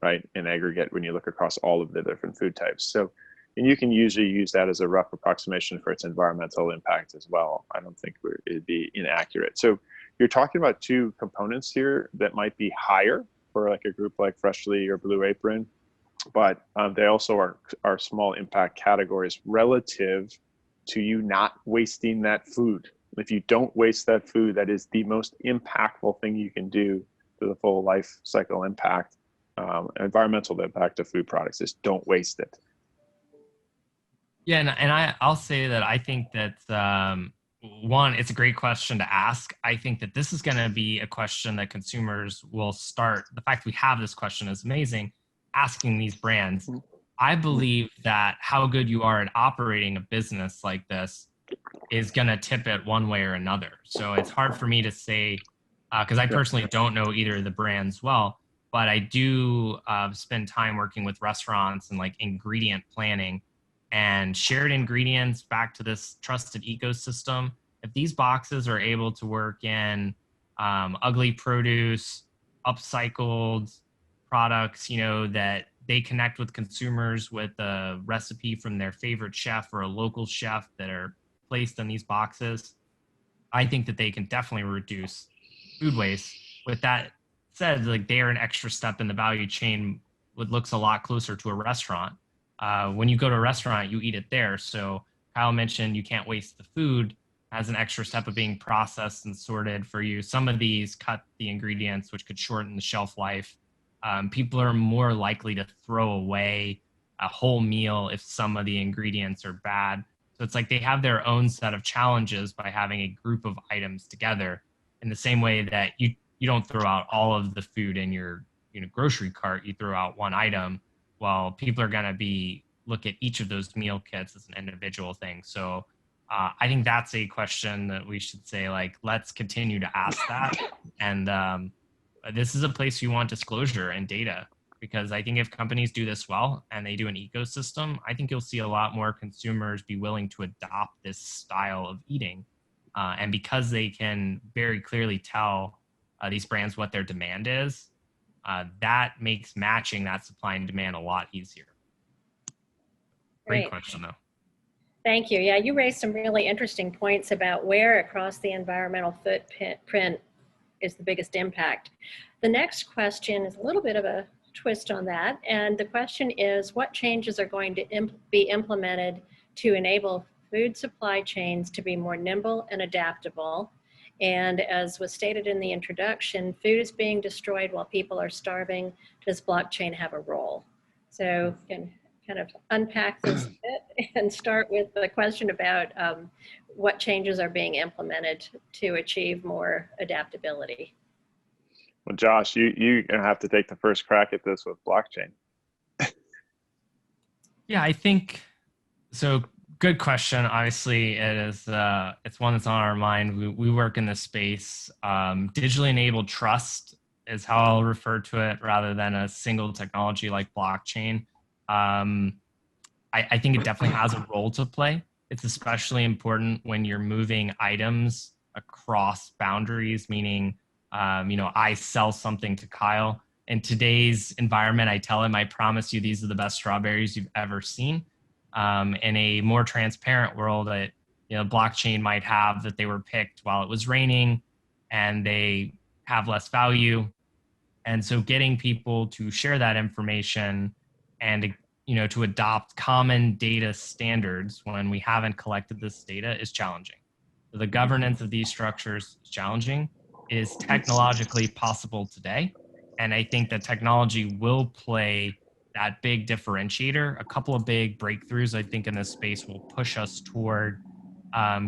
Right, in aggregate, when you look across all of the different food types. So, and you can usually use that as a rough approximation for its environmental impact as well. I don't think it'd be inaccurate. So you're talking about two components here that might be higher for like a group like Freshly or Blue Apron, but they also are small impact categories relative to you not wasting that food. If you don't waste that food, that is the most impactful thing you can do to the full life cycle impact. Environmental impact of food products is don't waste it. Yeah, and I'll say that I think that one, it's a great question to ask. I think that this is going to be a question that consumers will start. The fact we have this question is amazing. Asking these brands, I believe that how good you are at operating a business like this is going to tip it one way or another. So it's hard for me to say because I personally don't know either of the brands well. But I do spend time working with restaurants and like ingredient planning and shared ingredients back to this trusted ecosystem. If these boxes are able to work in ugly produce, upcycled products, that they connect with consumers with a recipe from their favorite chef or a local chef that are placed in these boxes, I think that they can definitely reduce food waste. With that said, like they are an extra step in the value chain, what looks a lot closer to a restaurant. When you go to a restaurant, you eat it there. So Kyle mentioned you can't waste the food. has an extra step of being processed and sorted for you. Some of these cut the ingredients, which could shorten the shelf life. People are more likely to throw away a whole meal if some of the ingredients are bad. So it's like they have their own set of challenges by having a group of items together, in the same way that you don't throw out all of the food in your grocery cart, you throw out one item. Well, people are going to be look at each of those meal kits as an individual thing. So I think that's a question that we should say, like, let's continue to ask that. And this is a place you want disclosure and data, because I think if companies do this well and they do an ecosystem, I think you'll see a lot more consumers be willing to adopt this style of eating. And because they can very clearly tell these brands what their demand is, that makes matching that supply and demand a lot easier. Great question, though. Thank you. Yeah, you raised some really interesting points about where across the environmental footprint is the biggest impact. The next question is a little bit of a twist on that. And the question is, what changes are going to be implemented to enable food supply chains to be more nimble and adaptable? And as was stated in the introduction, food is being destroyed while people are starving. Does blockchain have a role? So can kind of unpack this a bit and start with the question about what changes are being implemented to achieve more adaptability. Well, Josh, you're gonna have to take the first crack at this with blockchain. Yeah, I think so. Good question. Obviously, it is. It's one that's on our mind. We work in this space. Digitally enabled trust is how I'll refer to it, rather than a single technology like blockchain. I think it definitely has a role to play. It's especially important when you're moving items across boundaries, meaning, I sell something to Kyle. In today's environment, I tell him, I promise you, these are the best strawberries you've ever seen. In a more transparent world, that blockchain might have that they were picked while it was raining, and they have less value. And so getting people to share that information and to adopt common data standards when we haven't collected this data is challenging. So the governance of these structures is challenging. It is technologically possible today, and I think that technology will play that big differentiator. A couple of big breakthroughs, I think, in this space will push us toward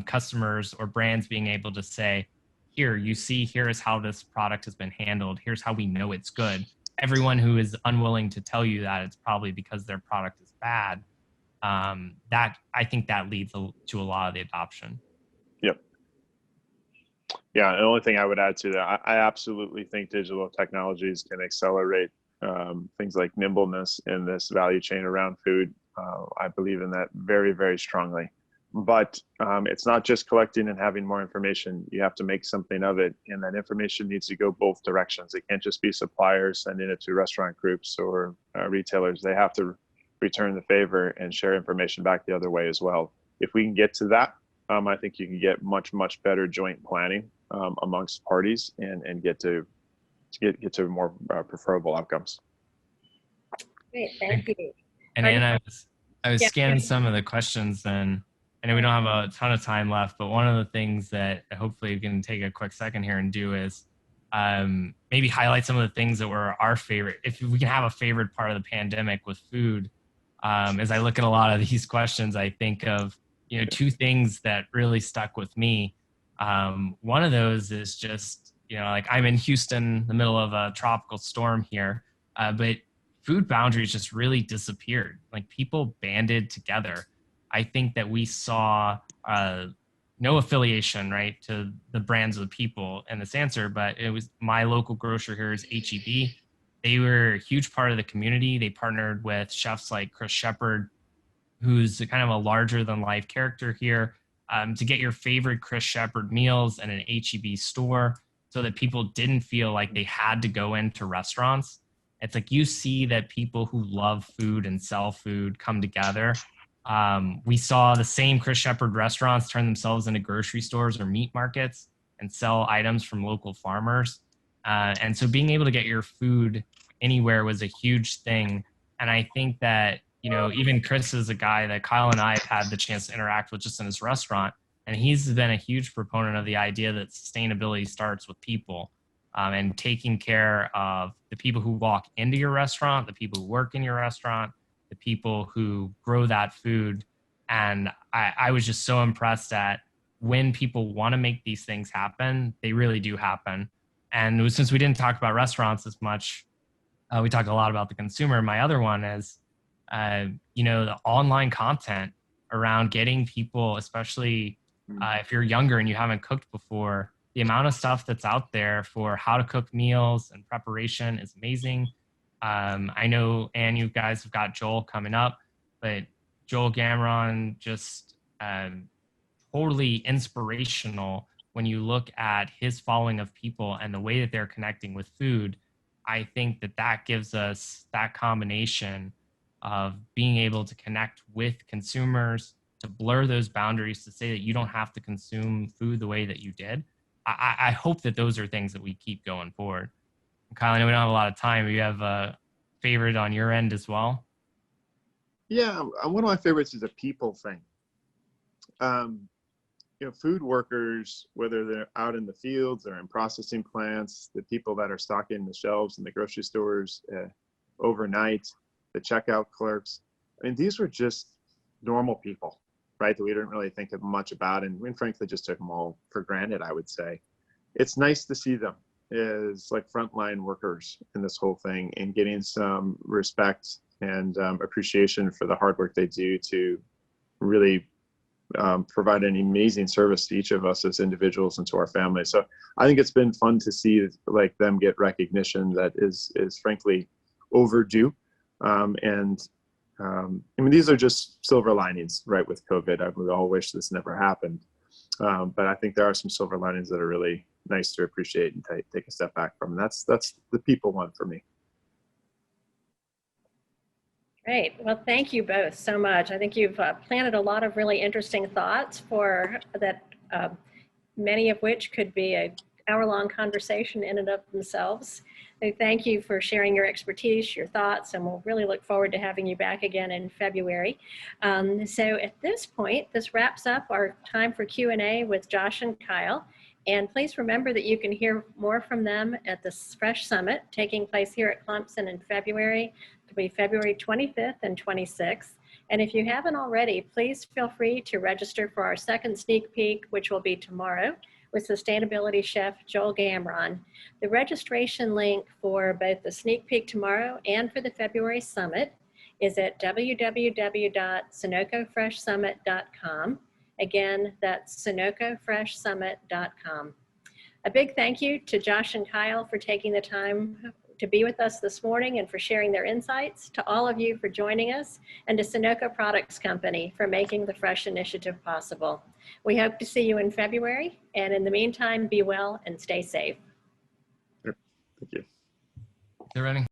customers or brands being able to say, here, you see, here is how this product has been handled. Here's how we know it's good. Everyone who is unwilling to tell you that it's probably because their product is bad, that I think that leads to a lot of the adoption. Yep. Yeah, the only thing I would add to that, I absolutely think digital technologies can accelerate things like nimbleness in this value chain around food. I believe in that very, very strongly. But it's not just collecting and having more information. You have to make something of it, and that information needs to go both directions. It can't just be suppliers sending it to restaurant groups or retailers. They have to return the favor and share information back the other way as well. If we can get to that, I think you can get much, much better joint planning amongst parties and get to more preferable outcomes. Great, thank you. And Anna, I was scanning some of the questions, and I know we don't have a ton of time left, but one of the things that hopefully we can take a quick second here and do is maybe highlight some of the things that were our favorite. If we can have a favorite part of the pandemic with food, as I look at a lot of these questions, I think of two things that really stuck with me. One of those is just like I'm in Houston, the middle of a tropical storm here, but food boundaries just really disappeared. Like people banded together. I think that we saw no affiliation, right, to the brands of the people in this answer, but it was my local grocer here is H-E-B. They were a huge part of the community. They partnered with chefs like Chris Shepard, who's kind of a larger than life character here, to get your favorite Chris Shepard meals in an H-E-B store so that people didn't feel like they had to go into restaurants. It's like you see that people who love food and sell food come together. We saw the same Chris Shepard restaurants turn themselves into grocery stores or meat markets and sell items from local farmers. And so being able to get your food anywhere was a huge thing. And I think that, even Chris is a guy that Kyle and I have had the chance to interact with just in his restaurant. And he's been a huge proponent of the idea that sustainability starts with people, and taking care of the people who walk into your restaurant, the people who work in your restaurant, the people who grow that food. And I was just so impressed at when people want to make these things happen, they really do happen. And since we didn't talk about restaurants as much, we talked a lot about the consumer. My other one is, the online content around getting people, especially if you're younger and you haven't cooked before, the amount of stuff that's out there for how to cook meals and preparation is amazing. I know, and you guys have got Joel coming up, but Joel Gamron just totally inspirational when you look at his following of people and the way that they're connecting with food. I think that gives us that combination of being able to connect with consumers, to blur those boundaries, to say that you don't have to consume food the way that you did. I hope that those are things that we keep going forward. Kyle, I know we don't have a lot of time. You have a favorite on your end as well? Yeah, one of my favorites is a people thing. Food workers, whether they're out in the fields or in processing plants, the people that are stocking the shelves in the grocery stores overnight, the checkout clerks. I mean, these were just normal people, right? That we didn't really think of much about, and we frankly just took them all for granted, I would say. It's nice to see them as like frontline workers in this whole thing and getting some respect and appreciation for the hard work they do to really provide an amazing service to each of us as individuals and to our families. So I think it's been fun to see like them get recognition that is frankly overdue. I mean, these are just silver linings, right? With COVID, we all wish this never happened. But I think there are some silver linings that are really nice to appreciate and take a step back from. And that's the people one for me. Great. Well, thank you both so much. I think you've planted a lot of really interesting thoughts for that, many of which could be an hour-long conversation in and of themselves. So thank you for sharing your expertise, your thoughts, and we'll really look forward to having you back again in February. So at this point, this wraps up our time for Q&A with Josh and Kyle. And please remember that you can hear more from them at the Fresh Summit taking place here at Clemson in February. It'll be February 25th and 26th. And if you haven't already, please feel free to register for our second sneak peek, which will be tomorrow with sustainability chef Joel Gamron. The registration link for both the sneak peek tomorrow and for the February Summit is at www.sunocofreshsummit.com. Again, that's sunocofreshsummit.com. A big thank you to Josh and Kyle for taking the time to be with us this morning and for sharing their insights, to all of you for joining us, and to Sunoco Products Company for making the Fresh Initiative possible. We hope to see you in February, and in the meantime, be well and stay safe. Thank you. They're running.